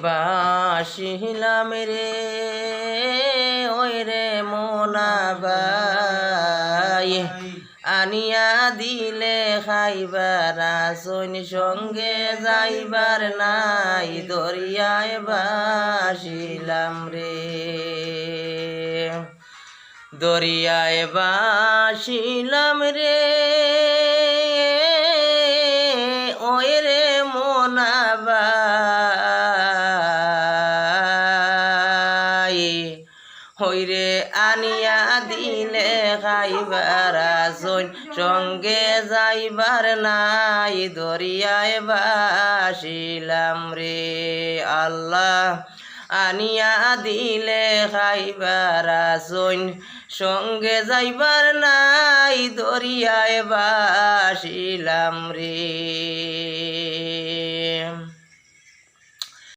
বাসিলাম রে ওই রে মোনাবাই আনিয়া দিলে খাইবার আসন সঙ্গে যাইবার নাই দরিয়ায় বাসিলাম রে দরিয়ায় বাসিলাম রে ওই রে মোনাবাই হইরে আনিয়া দিলে খাইবার আসন সঙ্গে যাইবার নাই দরিয়ায় বাসিলাম রে আল্লাহ আনিয়া দিলে খাইবার আসন সঙ্গে যাইবার নাই দরিয়ায় বাসিলাম রে।